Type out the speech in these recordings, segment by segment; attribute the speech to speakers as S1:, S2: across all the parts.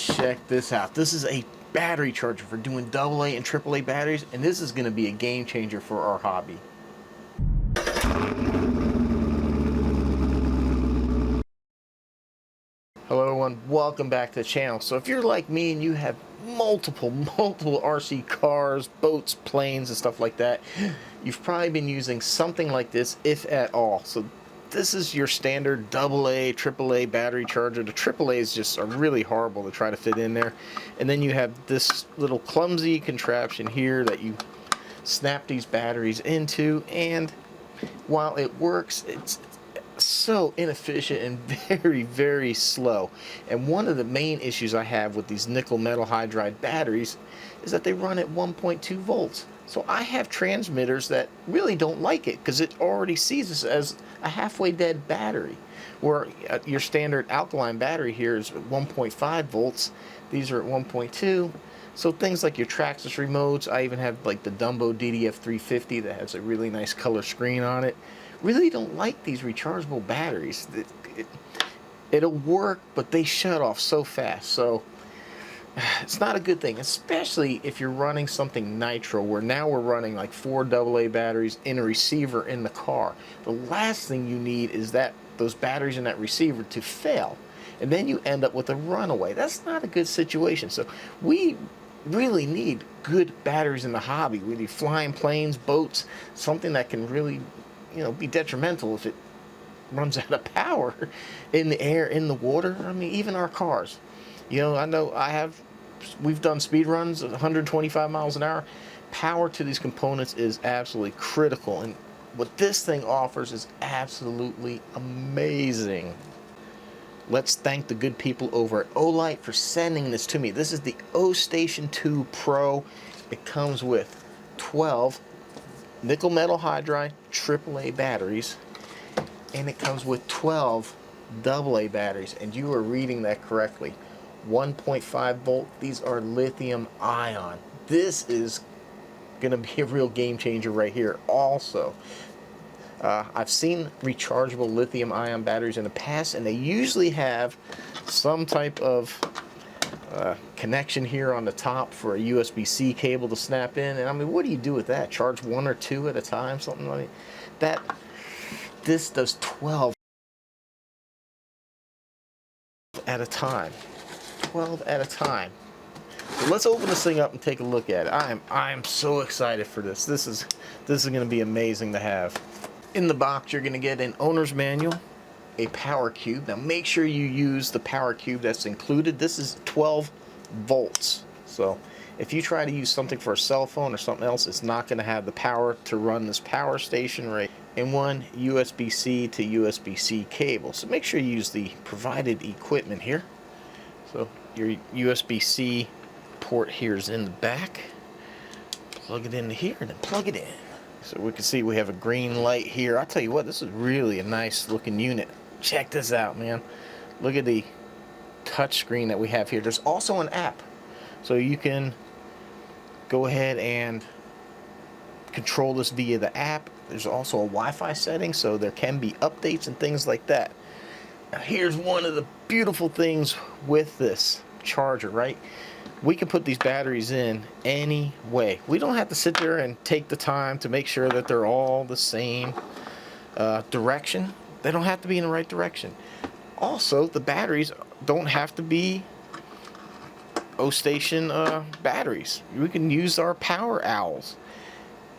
S1: Check this out. This is a battery charger for doing AA and AAA batteries, and this is going to be a game changer for our hobby. Hello everyone, welcome back to the channel. So if you're like me and you have multiple RC cars, boats, planes and stuff like that, you've probably been using something like this, if at all. So this is your standard AA, AAA battery charger. The AAAs just are really horrible to try to fit in there. And then you have this little clumsy contraption here that you snap these batteries into, and while it works, it's so inefficient and very slow. And one of the main issues I have with these nickel metal hydride batteries is that they run at 1.2 volts. So I have transmitters that really don't like it because it already sees this as a halfway dead battery, where your standard alkaline battery here is 1.5 volts. These are at 1.2. So things like your Traxxas remotes, I even have like the Dumbo DDF 350 that has a really nice color screen on it, really don't like these rechargeable batteries. It'll work, but they shut off so fast. So it's not a good thing, especially if you're running something nitro, where now we're running like 4 AA batteries in a receiver in the car. The last thing you need is those batteries in that receiver to fail, and then you end up with a runaway. That's not a good situation. So we really need good batteries in the hobby. We need flying planes, boats, something that can really, be detrimental if it runs out of power in the air, in the water. I mean, even our cars. I know we've done speed runs at 125 miles an hour. Power to these components is absolutely critical, and what this thing offers is absolutely amazing. Let's thank the good people over at Olight for sending this to me. This is the Ostation 2 Pro. It comes with 12 nickel metal hydride AAA batteries, and it comes with 12 AA batteries, and you are reading that correctly. 1.5 volt. These are lithium ion. This is going to be a real game changer right here. Also, I've seen rechargeable lithium ion batteries in the past, and they usually have some type of connection here on the top for a USB-C cable to snap in. And I mean, what do you do with that? Charge 1 or 2 at a time, something like that. This does 12 at a time. 12 at a time. So let's open this thing up and take a look at it. I am so excited for this. This is going to be amazing to have. In the box, you're going to get an owner's manual, a power cube. Now make sure you use the power cube that's included. This is 12 volts. So if you try to use something for a cell phone or something else, it's not going to have the power to run this power station right. And one USB-C to USB-C cable. So make sure you use the provided equipment here. So your USB-C port here is in the back. Plug it into here and then plug it in. So we can see we have a green light here. I'll tell you what, this is really a nice looking unit. Check this out, man. Look at the touch screen that we have here. There's also an app, so you can go ahead and control this via the app. There's also a Wi-Fi setting, so there can be updates and things like that. Now here's one of the beautiful things with this charger, right? We can put these batteries in any way. We don't have to sit there and take the time to make sure that they're all the same direction. They don't have to be in the right direction. Also, the batteries don't have to be Ostation batteries. We can use our power owls.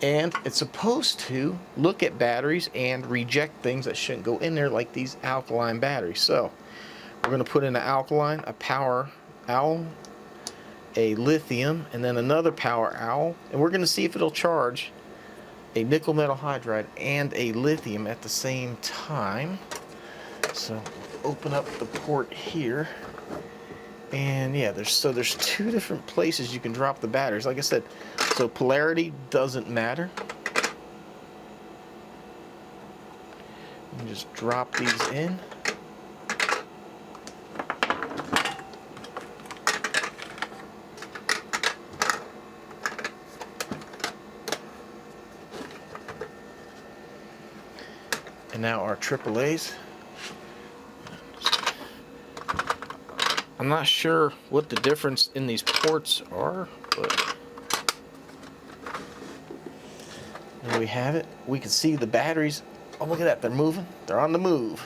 S1: And it's supposed to look at batteries and reject things that shouldn't go in there, like these alkaline batteries. So we're going to put in an alkaline, a power owl, a lithium, and then another power owl, and we're going to see if it'll charge a nickel metal hydride and a lithium at the same time. So open up the port here, and yeah, there's 2 different places you can drop the batteries. Like I said, so polarity doesn't matter. You can just drop these in. And now our AAAs. I'm not sure what the difference in these ports are, but there we have it. We can see the batteries. Oh, look at that. They're moving. They're on the move.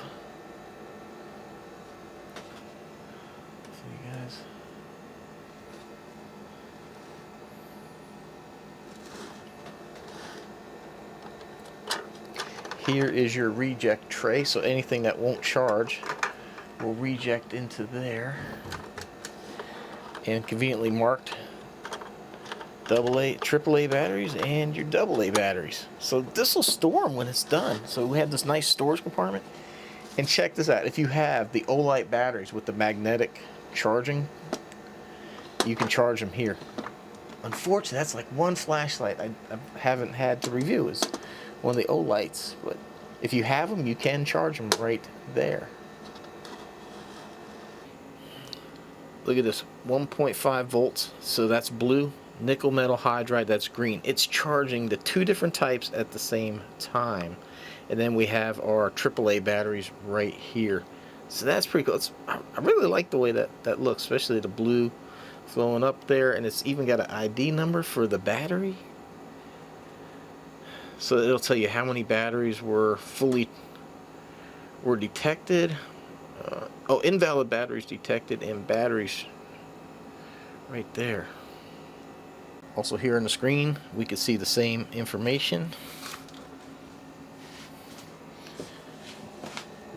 S1: See you guys. Here is your reject tray, so anything that won't charge will reject into there. And conveniently marked AA, AAA batteries and your AA batteries. So this will store them when it's done. So we have this nice storage compartment. And check this out. If you have the Olight batteries with the magnetic charging, you can charge them here. Unfortunately, that's like one flashlight I haven't had to review, is one of the Olights. But if you have them, you can charge them right there. Look at this, 1.5 volts. So that's blue. Nickel metal hydride, that's green. It's charging the two different types at the same time. And then we have our AAA batteries right here. So that's pretty cool. I really like the way that looks, especially the blue flowing up there, and it's even got an ID number for the battery. So it'll tell you how many batteries were detected. Oh, invalid batteries detected, and batteries right there. Also here on the screen, we can see the same information.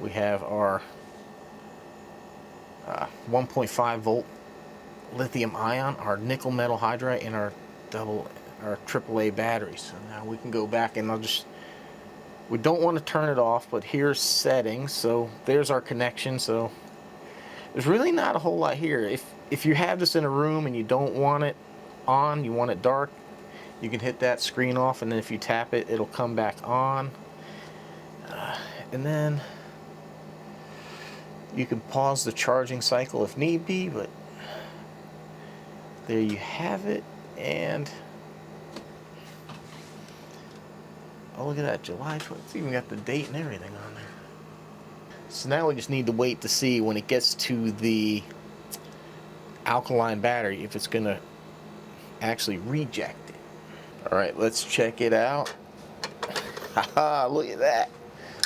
S1: We have our 1.5 volt lithium ion, our nickel metal hydride, and our AAA batteries. So now we can go back, and we don't want to turn it off, but here's settings. So there's our connection. So there's really not a whole lot here. If you have this in a room and you don't want it on, you want it dark, you can hit that screen off, and then if you tap it, it'll come back on. And then you can pause the charging cycle if need be, but there you have it. And oh, look at that, July 20th. It's even got the date and everything on there. So now we just need to wait to see when it gets to the alkaline battery if it's gonna actually reject it. All right, let's check it out. Haha, look at that.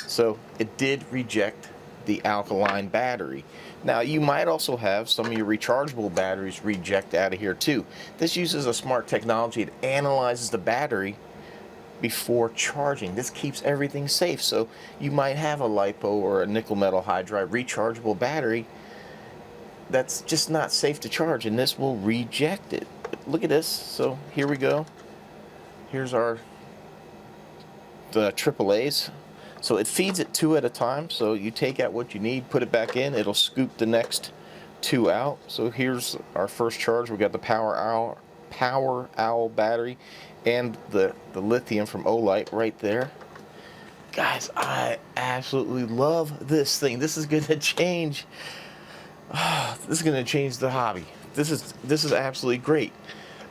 S1: So it did reject the alkaline battery. Now you might also have some of your rechargeable batteries reject out of here too. This uses a smart technology that analyzes the battery before charging. This keeps everything safe. So you might have a LiPo or a nickel metal hydride rechargeable battery that's just not safe to charge, and this will reject it. Look at this. So here we go. Here's the AAAs. So it feeds it two at a time. So you take out what you need, put it back in, it'll scoop the next two out. So here's our first charge. We got the Power Owl battery and the lithium from Olight right there. Guys, I absolutely love this thing. This is going to change. This is going to change the hobby. This is absolutely great.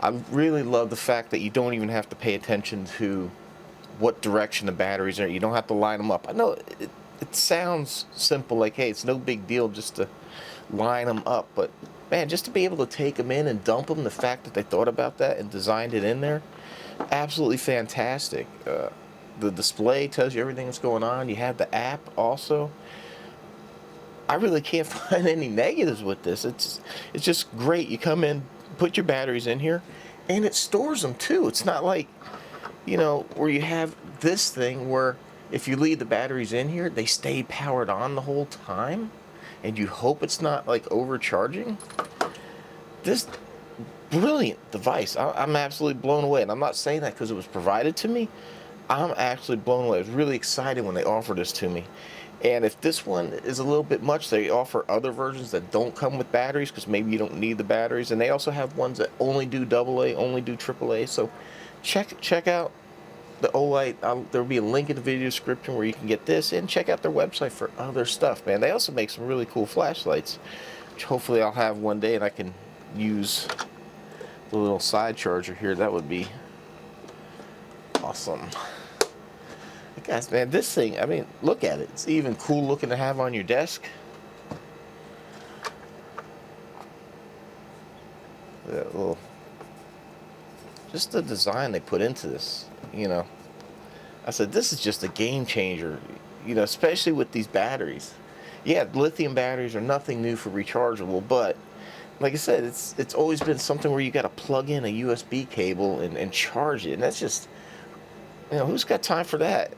S1: I really love the fact that you don't even have to pay attention to what direction the batteries are. You don't have to line them up. I know it sounds simple, like, hey, it's no big deal just to line them up, but man, just to be able to take them in and dump them, the fact that they thought about that and designed it in there, absolutely fantastic. The display tells you everything that's going on. You have the app also. I really can't find any negatives with this. It's just great. You come in, put your batteries in here, and it stores them too. It's not like, you know, where you have this thing where if you leave the batteries in here, they stay powered on the whole time, and you hope it's not like overcharging. This brilliant device. I'm absolutely blown away, and I'm not saying that because it was provided to me. I'm actually blown away. I was really excited when they offered this to me. And if this one is a little bit much, they offer other versions that don't come with batteries because maybe you don't need the batteries. And they also have ones that only do AA, only do AAA. So check out the Olight. There'll be a link in the video description where you can get this, and check out their website for other stuff, man. They also make some really cool flashlights, which hopefully I'll have one day and I can use the little side charger here. That would be awesome. Guys, man, this thing, I mean, look at it. It's even cool looking to have on your desk. That little, just the design they put into this, you know. I said, this is just a game changer, you know, especially with these batteries. Yeah, lithium batteries are nothing new for rechargeable, but like I said, it's always been something where you got to plug in a USB cable and charge it, and that's just, you know, who's got time for that?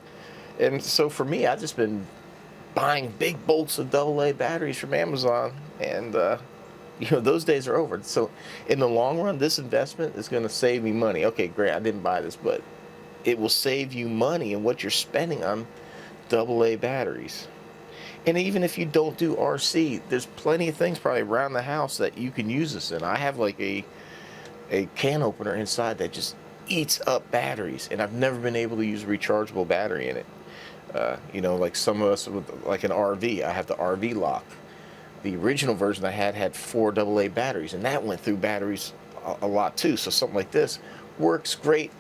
S1: And so for me, I've just been buying big bolts of AA batteries from Amazon, and you know, those days are over. So in the long run, this investment is going to save me money. Okay, great, I didn't buy this, but it will save you money in what you're spending on AA batteries. And even if you don't do RC, there's plenty of things probably around the house that you can use this in. I have like a can opener inside that just eats up batteries, and I've never been able to use a rechargeable battery in it. You know, like some of us with like an RV, I have the RV lock. The original version I had 4 AA batteries, and that went through batteries a lot too. So something like this works great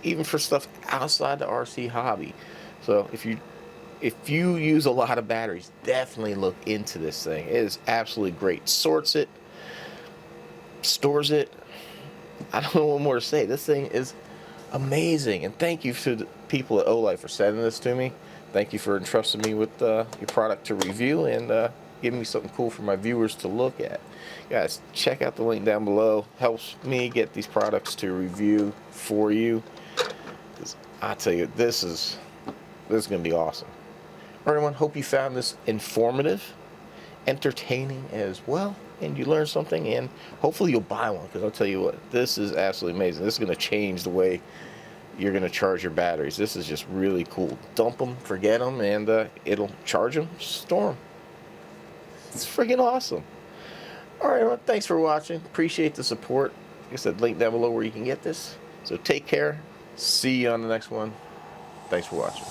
S1: even for stuff outside the RC hobby. So if you use a lot of batteries, definitely look into this thing. It is absolutely great. Sorts it, stores it. I don't know what more to say. This thing is amazing. And thank you to the people at Olight for sending this to me. Thank you for entrusting me with your product to review and giving me something cool for my viewers to look at. Guys, check out the link down below. Helps me get these products to review for you. I tell you, this is going to be awesome. All right, everyone, hope you found this informative, entertaining as well, and you learned something, and hopefully you'll buy one, because I'll tell you what, this is absolutely amazing. This is going to change the way you're going to charge your batteries. This is just really cool. Dump them, forget them, and it'll charge them, store them. It's freaking awesome. All right, everyone, thanks for watching. Appreciate the support. Like I said, link down below where you can get this. So take care. See you on the next one. Thanks for watching.